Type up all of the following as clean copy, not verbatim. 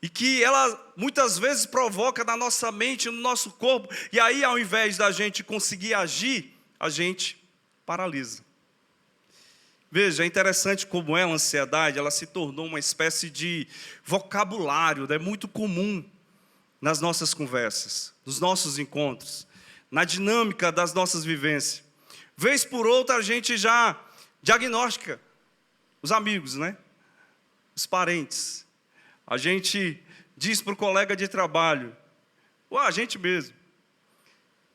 e que ela muitas vezes provoca na nossa mente, no nosso corpo, e aí ao invés da gente conseguir agir, a gente paralisa. Veja, é interessante como a ansiedade, ela se tornou uma espécie de vocabulário, né, muito comum nas nossas conversas, nos nossos encontros, na dinâmica das nossas vivências. Vez por outra a gente já diagnostica os amigos, né? Os parentes. A gente diz para o colega de trabalho, ou a gente mesmo,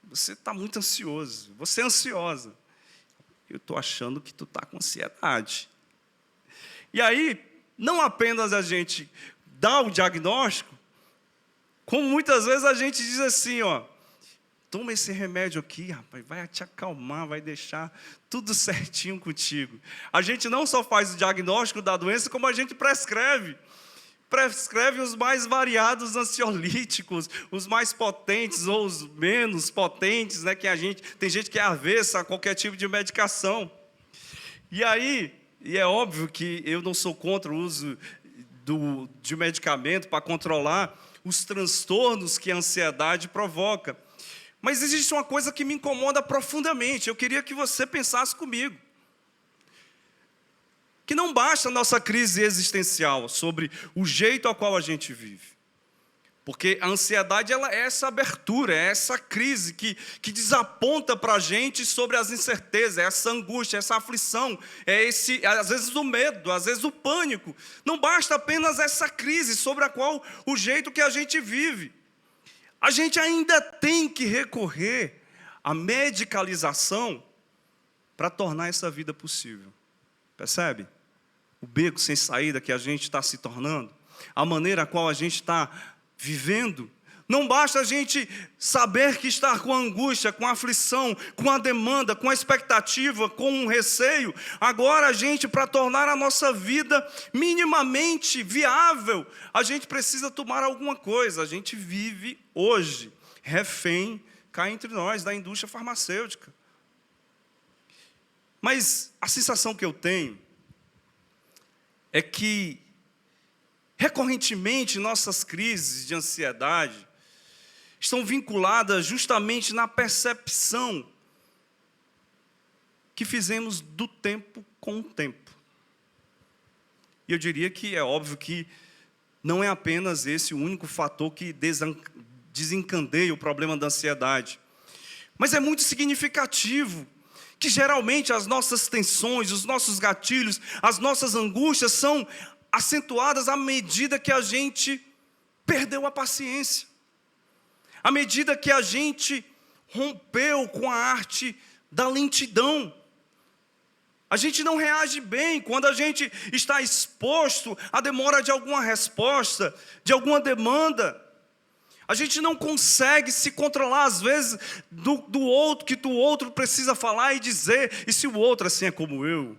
você está muito ansioso, você é ansiosa. Eu estou achando que tu está com ansiedade. E aí, não apenas a gente dá o diagnóstico, como muitas vezes a gente diz assim, ó, toma esse remédio aqui, rapaz, vai te acalmar, vai deixar tudo certinho contigo. A gente não só faz o diagnóstico da doença, como a gente prescreve os mais variados ansiolíticos, os mais potentes ou os menos potentes, né, tem gente que é avessa a qualquer tipo de medicação. E aí, é óbvio que eu não sou contra o uso de medicamento para controlar os transtornos que a ansiedade provoca. Mas existe uma coisa que me incomoda profundamente, eu queria que você pensasse comigo. Que não basta a nossa crise existencial sobre o jeito ao qual a gente vive. Porque a ansiedade, ela é essa abertura, é essa crise que desaponta para a gente sobre as incertezas, é essa angústia, essa aflição, às vezes o medo, às vezes o pânico. Não basta apenas essa crise sobre a qual o jeito que a gente vive. A gente ainda tem que recorrer à medicalização para tornar essa vida possível. Percebe? O beco sem saída que a gente está se tornando, a maneira a qual a gente está vivendo. Não basta a gente saber que está com a angústia, com a aflição, com a demanda, com a expectativa, com um receio. Agora a gente, para tornar a nossa vida minimamente viável, a gente precisa tomar alguma coisa. A gente vive hoje refém, cá entre nós, da indústria farmacêutica. Mas a sensação que eu tenho é que, recorrentemente, nossas crises de ansiedade estão vinculadas justamente na percepção que fizemos do tempo com o tempo. E eu diria que é óbvio que não é apenas esse o único fator que desencadeia o problema da ansiedade, mas é muito significativo que geralmente as nossas tensões, os nossos gatilhos, as nossas angústias são acentuadas à medida que a gente perdeu a paciência, à medida que a gente rompeu com a arte da lentidão. A gente não reage bem quando a gente está exposto à demora de alguma resposta, de alguma demanda. A gente não consegue se controlar, às vezes, do outro, que o outro precisa falar e dizer. E se o outro, assim, é como eu,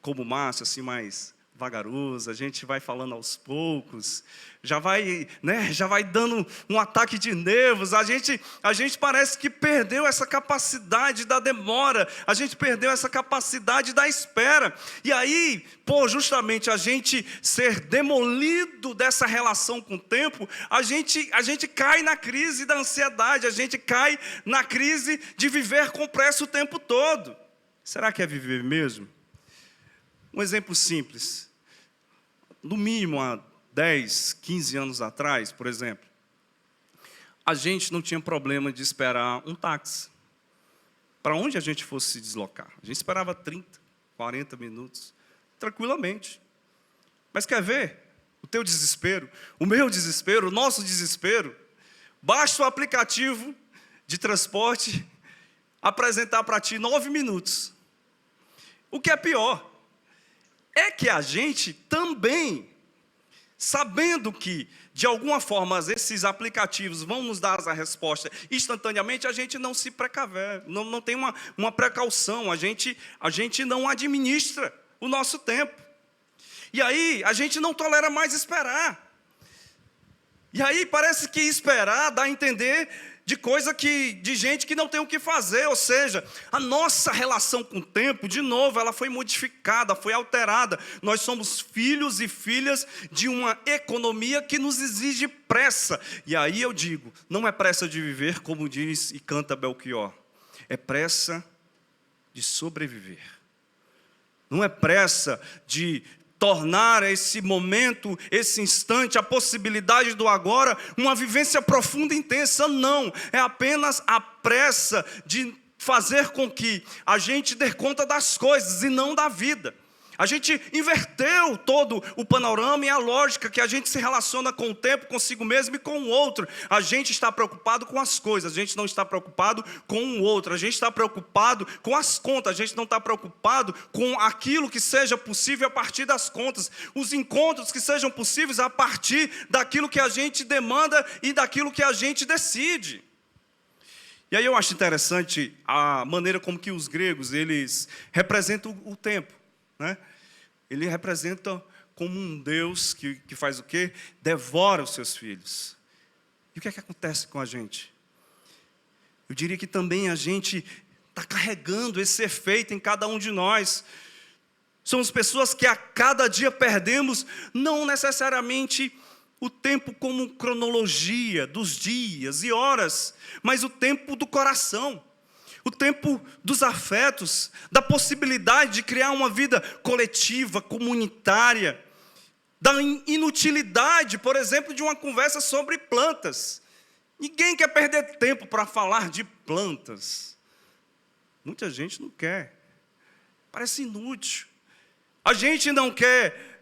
como o Márcio, assim, mais vagaroso, a gente vai falando aos poucos, já vai dando um ataque de nervos, a gente parece que perdeu essa capacidade da demora, a gente perdeu essa capacidade da espera, e aí, justamente a gente ser demolido dessa relação com o tempo, a gente cai na crise da ansiedade, a gente cai na crise de viver com pressa o tempo todo. Será que é viver mesmo? Um exemplo simples. No mínimo há 10, 15 anos atrás, por exemplo, a gente não tinha problema de esperar um táxi. Para onde a gente fosse se deslocar. A gente esperava 30, 40 minutos, tranquilamente. Mas quer ver? O teu desespero, o meu desespero, o nosso desespero, basta o aplicativo de transporte apresentar para ti 9 minutos. O que é pior é que a gente também, sabendo que, de alguma forma, esses aplicativos vão nos dar a resposta instantaneamente, a gente não se precave, não tem uma precaução, a gente não administra o nosso tempo. E aí, a gente não tolera mais esperar. E aí parece que esperar dá a entender de gente que não tem o que fazer, ou seja, a nossa relação com o tempo, de novo, ela foi modificada, foi alterada. Nós somos filhos e filhas de uma economia que nos exige pressa. E aí eu digo, não é pressa de viver, como diz e canta Belchior, é pressa de sobreviver. Não é pressa de tornar esse momento, esse instante, a possibilidade do agora, uma vivência profunda e intensa. Não, é apenas a pressa de fazer com que a gente dê conta das coisas e não da vida. A gente inverteu todo o panorama e a lógica que a gente se relaciona com o tempo, consigo mesmo e com o outro. A gente está preocupado com as coisas, a gente não está preocupado com o outro. A gente está preocupado com as contas, a gente não está preocupado com aquilo que seja possível a partir das contas. Os encontros que sejam possíveis a partir daquilo que a gente demanda e daquilo que a gente decide. E aí eu acho interessante a maneira como que os gregos, eles representam o tempo. Ele representa como um Deus que faz o quê? Devora os seus filhos. E o que é que acontece com a gente? Eu diria que também a gente está carregando esse efeito em cada um de nós. Somos pessoas que a cada dia perdemos, não necessariamente o tempo como cronologia dos dias e horas, mas o tempo do coração. O tempo dos afetos, da possibilidade de criar uma vida coletiva, comunitária, da inutilidade, por exemplo, de uma conversa sobre plantas. Ninguém quer perder tempo para falar de plantas. Muita gente não quer. Parece inútil. A gente não quer,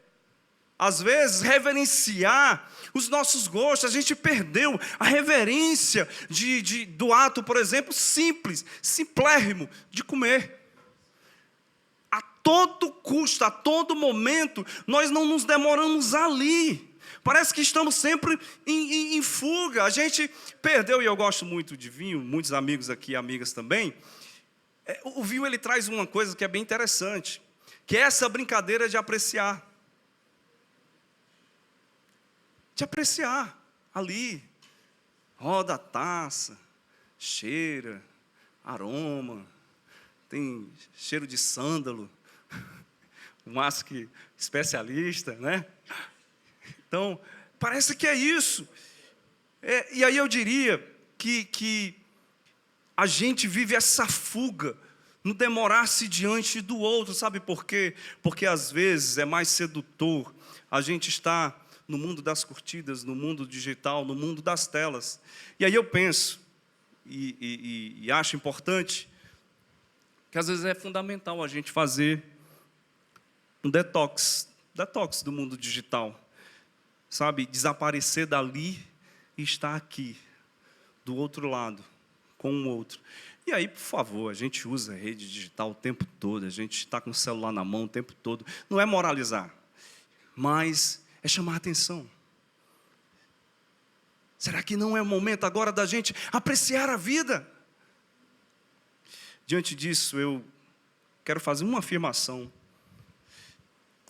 às vezes, reverenciar os nossos gostos. A gente perdeu a reverência do ato, por exemplo, simples, simplérrimo, de comer. A todo custo, a todo momento, nós não nos demoramos ali. Parece que estamos sempre em fuga. A gente perdeu, e eu gosto muito de vinho, muitos amigos aqui, amigas também. O vinho, ele traz uma coisa que é bem interessante, que é essa brincadeira de apreciar. De apreciar ali, roda a taça, cheira, aroma, tem cheiro de sândalo, o Márcio que especialista, né? Então, parece que é isso. E aí eu diria que a gente vive essa fuga, no demorar-se diante do outro, sabe por quê? Porque às vezes é mais sedutor a gente estar no mundo das curtidas, no mundo digital, no mundo das telas. E aí eu penso, e acho importante, que às vezes é fundamental a gente fazer um detox do mundo digital, sabe? Desaparecer dali e estar aqui, do outro lado, com o outro. E aí, por favor, a gente usa a rede digital o tempo todo, a gente está com o celular na mão o tempo todo. Não é moralizar, mas é chamar a atenção. Será que não é o momento agora da gente apreciar a vida? Diante disso, eu quero fazer uma afirmação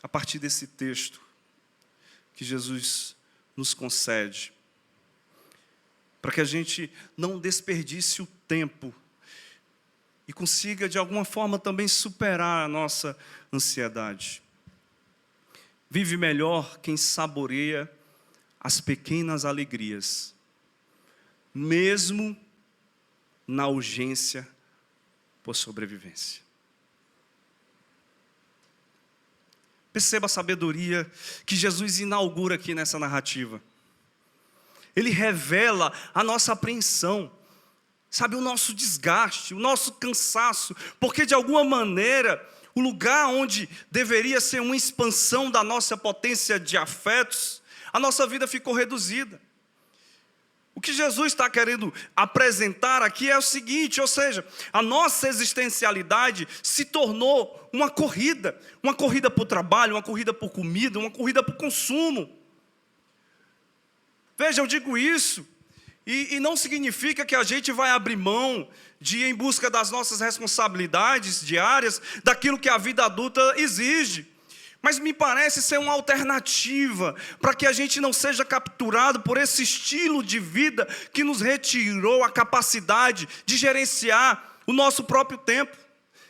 a partir desse texto que Jesus nos concede, para que a gente não desperdice o tempo e consiga, de alguma forma, também superar a nossa ansiedade. Vive melhor quem saboreia as pequenas alegrias, mesmo na urgência por sobrevivência. Perceba a sabedoria que Jesus inaugura aqui nessa narrativa. Ele revela a nossa apreensão, sabe, o nosso desgaste, o nosso cansaço, porque de alguma maneira o lugar onde deveria ser uma expansão da nossa potência de afetos, a nossa vida ficou reduzida. O que Jesus está querendo apresentar aqui é o seguinte, ou seja, a nossa existencialidade se tornou uma corrida por trabalho, uma corrida por comida, uma corrida por consumo. Veja, eu digo isso, e não significa que a gente vai abrir mão de ir em busca das nossas responsabilidades diárias, daquilo que a vida adulta exige. Mas me parece ser uma alternativa para que a gente não seja capturado por esse estilo de vida que nos retirou a capacidade de gerenciar o nosso próprio tempo,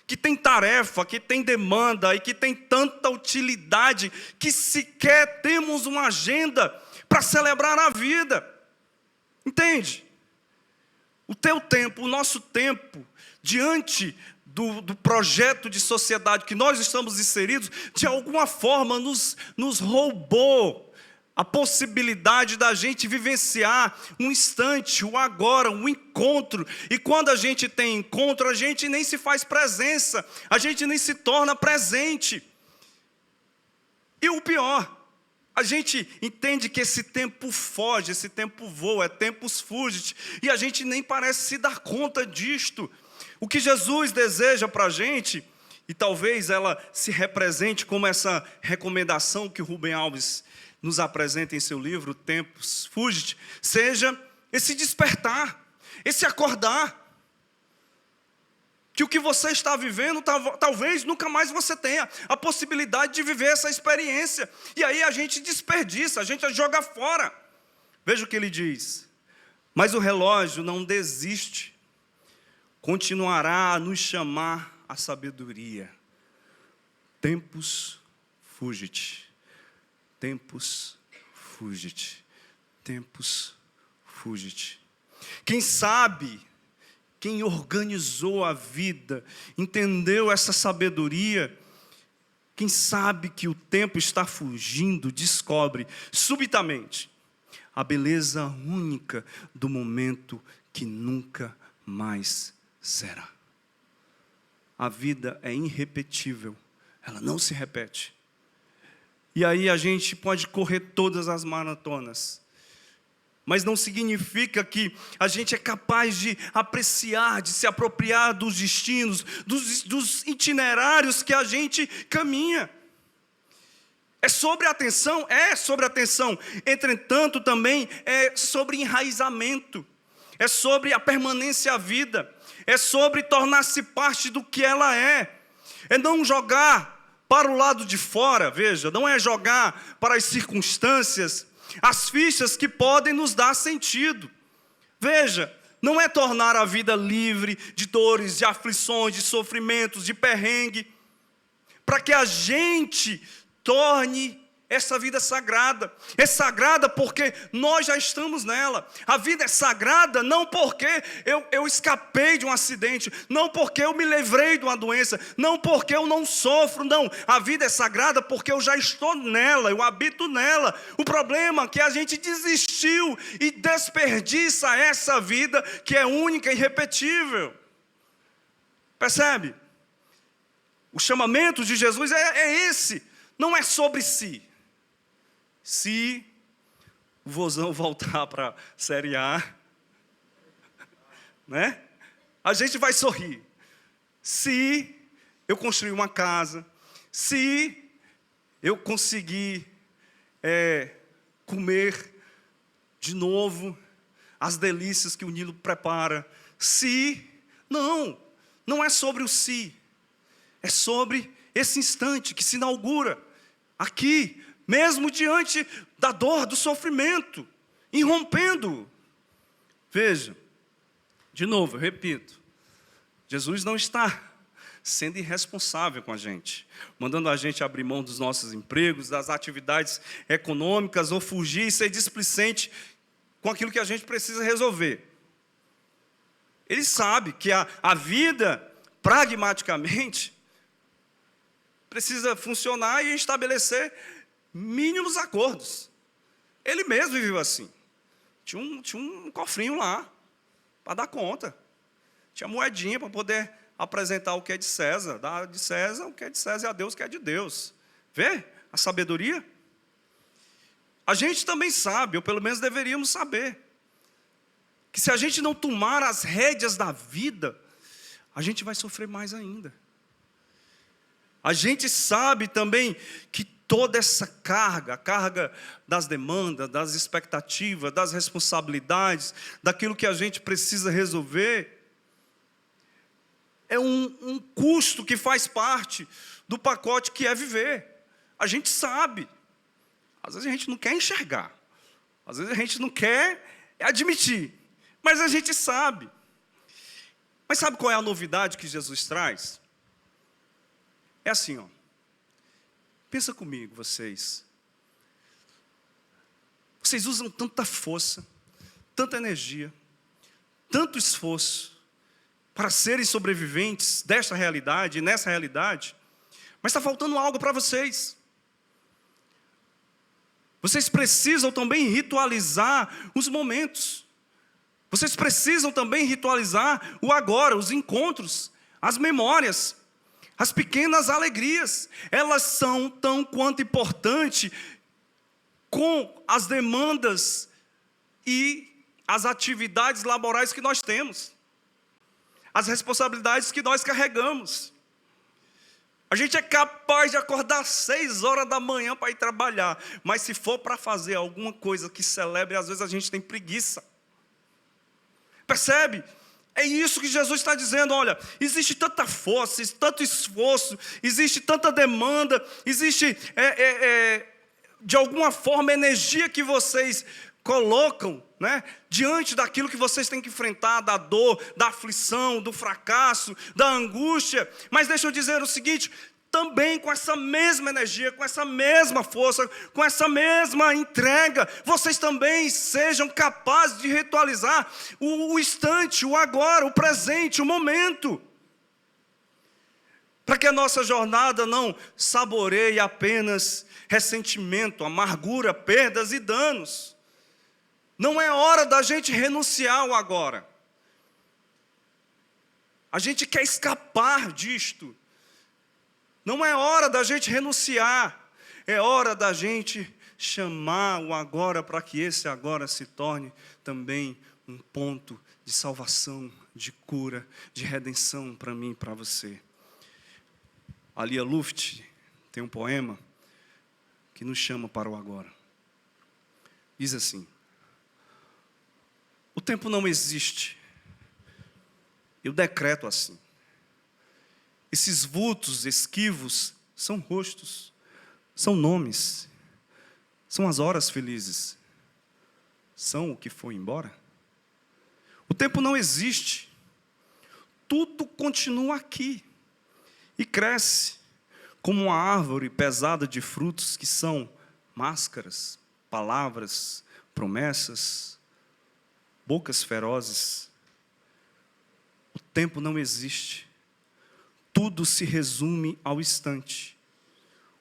que tem tarefa, que tem demanda e que tem tanta utilidade que sequer temos uma agenda para celebrar a vida. Entende? O teu tempo, o nosso tempo, diante do projeto de sociedade que nós estamos inseridos, de alguma forma nos roubou a possibilidade da gente vivenciar um instante, o agora, um encontro. E quando a gente tem encontro, a gente nem se faz presença, a gente nem se torna presente. E o pior, a gente entende que esse tempo foge, esse tempo voa, é tempus fugit, e a gente nem parece se dar conta disto. O que Jesus deseja para a gente, e talvez ela se represente como essa recomendação que o Rubem Alves nos apresenta em seu livro, Tempus Fugit, seja esse despertar, esse acordar, que o que você está vivendo, talvez nunca mais você tenha a possibilidade de viver essa experiência, e aí a gente desperdiça, a gente joga fora. Veja o que ele diz: mas o relógio não desiste, continuará a nos chamar a sabedoria. Tempus fugit, tempus fugit, tempus fugit. Quem sabe, quem organizou a vida, entendeu essa sabedoria, quem sabe que o tempo está fugindo, descobre subitamente a beleza única do momento que nunca mais será. A vida é irrepetível, ela não se repete. E aí a gente pode correr todas as maratonas, mas não significa que a gente é capaz de apreciar, de se apropriar dos destinos, dos itinerários que a gente caminha. É sobre atenção? É sobre atenção. Entretanto, também é sobre enraizamento. É sobre a permanência à vida. É sobre tornar-se parte do que ela é. É não jogar para o lado de fora, veja, não é jogar para as circunstâncias as fichas que podem nos dar sentido. Veja, não é tornar a vida livre de dores, de aflições, de sofrimentos, de perrengue, para que a gente torne essa vida sagrada. É sagrada porque nós já estamos nela. A vida é sagrada não porque eu escapei de um acidente, não porque eu me livrei de uma doença, não porque eu não sofro, não. A vida é sagrada porque eu já estou nela, eu habito nela. O problema é que a gente desistiu e desperdiça essa vida que é única e irrepetível. Percebe? O chamamento de Jesus é esse, não é sobre si. Se o Vozão voltar para a Série A, né? A gente vai sorrir. Se eu construir uma casa, se eu conseguir comer de novo as delícias que o Nilo prepara, não é sobre o se, é sobre esse instante que se inaugura aqui, mesmo diante da dor, do sofrimento, irrompendo. Veja, de novo, eu repito, Jesus não está sendo irresponsável com a gente, mandando a gente abrir mão dos nossos empregos, das atividades econômicas, ou fugir e ser displicente com aquilo que a gente precisa resolver. Ele sabe que a vida, pragmaticamente, precisa funcionar e estabelecer mínimos acordos. Ele mesmo viveu assim. Tinha um cofrinho lá, para dar conta. Tinha moedinha para poder apresentar o que é de César. Dar de César o que é de César e a Deus o que é de Deus. Vê a sabedoria? A gente também sabe, ou pelo menos deveríamos saber, que se a gente não tomar as rédeas da vida, a gente vai sofrer mais ainda. A gente sabe também que toda essa carga, a carga das demandas, das expectativas, das responsabilidades, daquilo que a gente precisa resolver, é um custo que faz parte do pacote que é viver. A gente sabe. Às vezes a gente não quer enxergar. Às vezes a gente não quer admitir. Mas a gente sabe. Mas sabe qual é a novidade que Jesus traz? É assim, ó. Pensa comigo, vocês. Vocês usam tanta força, tanta energia, tanto esforço para serem sobreviventes desta realidade, nessa realidade, mas está faltando algo para vocês. Vocês precisam também ritualizar os momentos. Vocês precisam também ritualizar o agora, os encontros, as memórias, as pequenas alegrias. Elas são tão quanto importantes com as demandas e as atividades laborais que nós temos, as responsabilidades que nós carregamos. A gente é capaz de acordar às 6 horas da manhã para ir trabalhar, mas se for para fazer alguma coisa que celebre, às vezes a gente tem preguiça. Percebe? É isso que Jesus está dizendo. Olha, existe tanta força, tanto esforço, existe tanta demanda, existe, de alguma forma, energia que vocês colocam, né, diante daquilo que vocês têm que enfrentar, da dor, da aflição, do fracasso, da angústia. Mas deixa eu dizer o seguinte, também com essa mesma energia, com essa mesma força, com essa mesma entrega, vocês também sejam capazes de ritualizar o instante, o agora, o presente, o momento. Para que a nossa jornada não saboreie apenas ressentimento, amargura, perdas e danos. Não é hora da gente renunciar ao agora. A gente quer escapar disto. Não é hora da gente renunciar. É hora da gente chamar o agora para que esse agora se torne também um ponto de salvação, de cura, de redenção para mim e para você. A Lia Luft tem um poema que nos chama para o agora. Diz assim: o tempo não existe. Eu decreto assim. Esses vultos esquivos são rostos, são nomes, são as horas felizes, são o que foi embora. O tempo não existe. Tudo continua aqui e cresce como uma árvore pesada de frutos que são máscaras, palavras, promessas, bocas ferozes. O tempo não existe. Tudo se resume ao instante.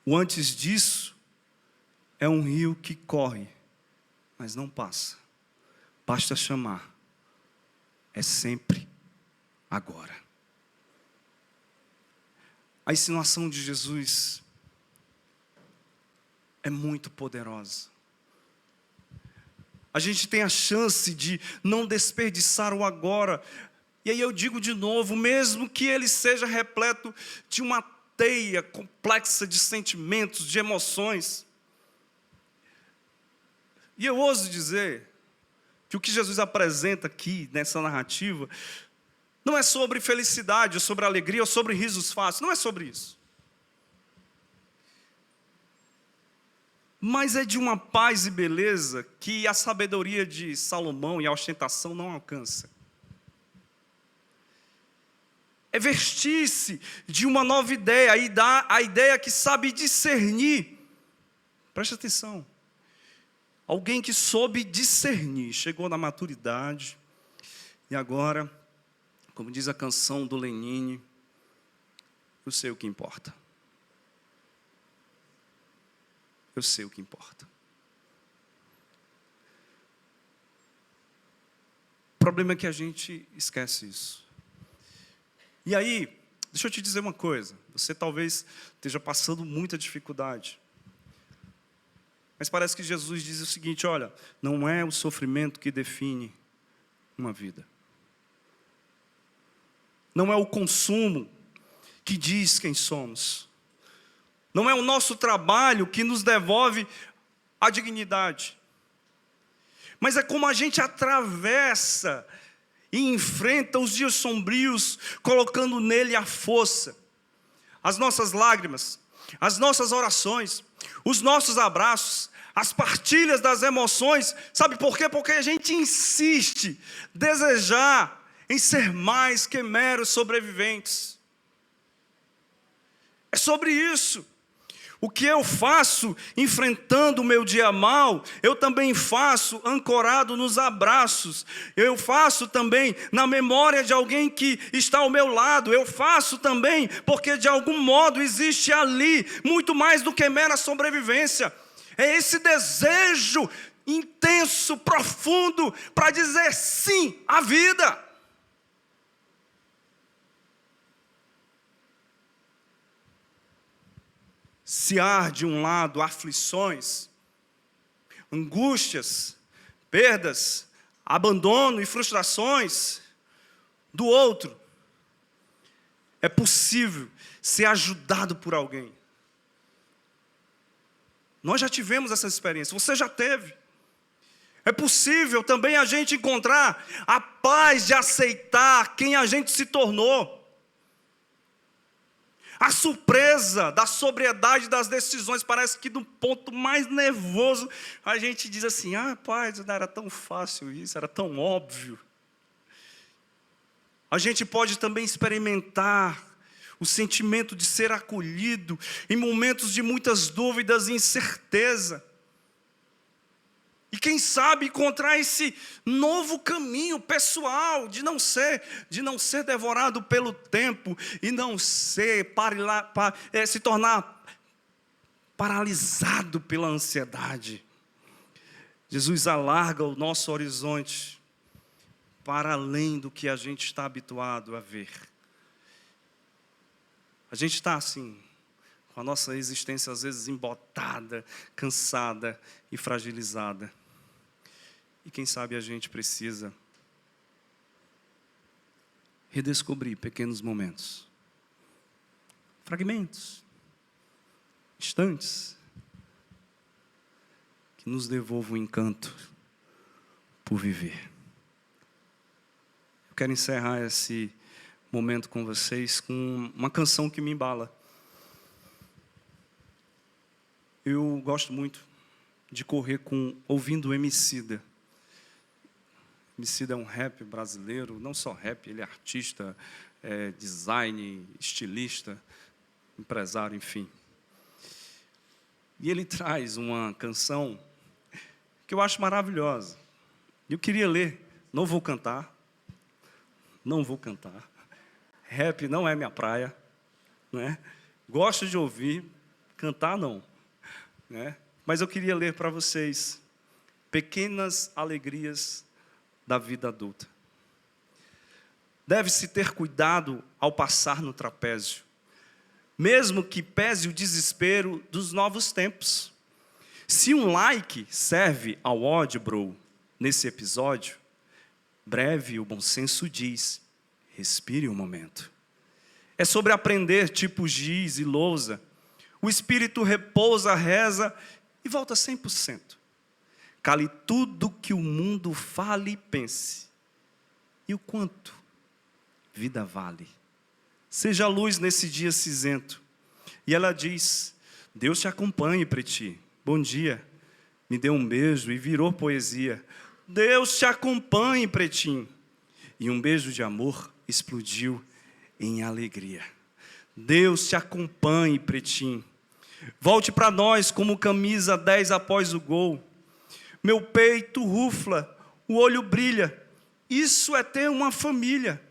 O antes disso é um rio que corre, mas não passa. Basta chamar. É sempre agora. A insinuação de Jesus é muito poderosa. A gente tem a chance de não desperdiçar o agora. E aí eu digo de novo, mesmo que ele seja repleto de uma teia complexa de sentimentos, de emoções. E eu ouso dizer que o que Jesus apresenta aqui nessa narrativa não é sobre felicidade, ou sobre alegria, ou sobre risos fáceis. Não é sobre isso. Mas é de uma paz e beleza que a sabedoria de Salomão e a ostentação não alcança. É vestir-se de uma nova ideia, aí dá a ideia que sabe discernir. Preste atenção. Alguém que soube discernir, chegou na maturidade, e agora, como diz a canção do Lenine, eu sei o que importa. Eu sei o que importa. O problema é que a gente esquece isso. E aí, deixa eu te dizer uma coisa. Você talvez esteja passando muita dificuldade. Mas parece que Jesus diz o seguinte: olha, não é o sofrimento que define uma vida. Não é o consumo que diz quem somos. Não é o nosso trabalho que nos devolve a dignidade. Mas é como a gente atravessa e enfrenta os dias sombrios, colocando nele a força. As nossas lágrimas, as nossas orações, os nossos abraços, as partilhas das emoções. Sabe por quê? Porque a gente insiste, desejar em ser mais que meros sobreviventes. É sobre isso. O que eu faço enfrentando o meu dia mal, eu também faço ancorado nos abraços. Eu faço também na memória de alguém que está ao meu lado. Eu faço também porque de algum modo existe ali muito mais do que mera sobrevivência. É esse desejo intenso, profundo, para dizer sim à vida. Se há de um lado aflições, angústias, perdas, abandono e frustrações, do outro, é possível ser ajudado por alguém. Nós já tivemos essa experiência, você já teve. É possível também a gente encontrar a paz de aceitar quem a gente se tornou. A surpresa da sobriedade das decisões. Parece que no ponto mais nervoso a gente diz assim: rapaz, não era tão fácil isso, era tão óbvio. A gente pode também experimentar o sentimento de ser acolhido em momentos de muitas dúvidas e incerteza. E quem sabe encontrar esse novo caminho pessoal de não ser devorado pelo tempo e não ser se tornar paralisado pela ansiedade. Jesus alarga o nosso horizonte para além do que a gente está habituado a ver. A gente está assim, com a nossa existência às vezes embotada, cansada e fragilizada. E quem sabe a gente precisa redescobrir pequenos momentos, fragmentos, instantes, que nos devolvam o encanto por viver. Eu quero encerrar esse momento com vocês com uma canção que me embala. Eu gosto muito de correr ouvindo Emicida. Emicida é um rap brasileiro, não só rap, ele é artista, design, estilista, empresário, enfim. E ele traz uma canção que eu acho maravilhosa. Eu queria ler, não vou cantar. Rap não é minha praia, né? Gosto de ouvir, cantar não, né? Mas eu queria ler para vocês pequenas alegrias da vida adulta. Deve-se ter cuidado ao passar no trapézio, mesmo que pese o desespero dos novos tempos. Se um like serve ao ódio, bro, nesse episódio, breve o bom senso diz: respire um momento. É sobre aprender tipo giz e lousa. O espírito repousa, reza e volta 100%. Cale tudo que o mundo fale e pense. E o quanto vida vale. Seja a luz nesse dia cinzento. E ela diz: Deus te acompanhe, Preti. Bom dia. Me deu um beijo e virou poesia. Deus te acompanhe, Pretinho. E um beijo de amor explodiu em alegria. Deus te acompanhe, Pretinho. Volte para nós como camisa 10 após o gol. Meu peito rufla, o olho brilha. Isso é ter uma família.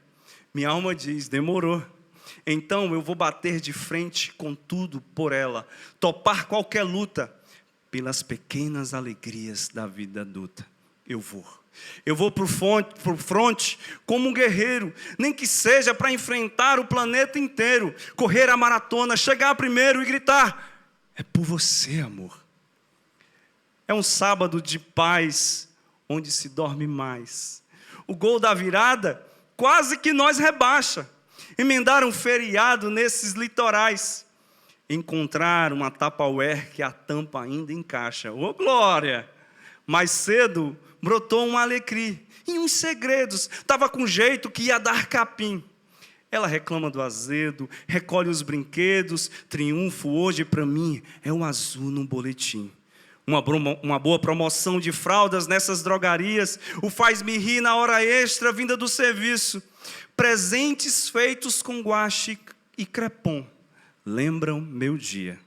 Minha alma diz: demorou. Então eu vou bater de frente com tudo por ela. Topar qualquer luta pelas pequenas alegrias da vida adulta. Eu vou para o fronte como um guerreiro, nem que seja para enfrentar o planeta inteiro, correr a maratona, chegar primeiro e gritar: é por você, amor. É um sábado de paz, onde se dorme mais. O gol da virada quase que nós rebaixa. Emendar um feriado nesses litorais. Encontrar uma Tupperware que a tampa ainda encaixa. Ô glória! Mais cedo brotou um alecrim e uns segredos. Estava com jeito que ia dar capim. Ela reclama do azedo, recolhe os brinquedos. Triunfo hoje para mim é o azul no boletim. Uma boa promoção de fraldas nessas drogarias. O faz-me rir na hora extra vinda do serviço. Presentes feitos com guache e crepom lembram meu dia.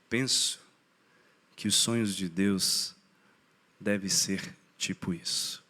Penso que os sonhos de Deus devem ser tipo isso.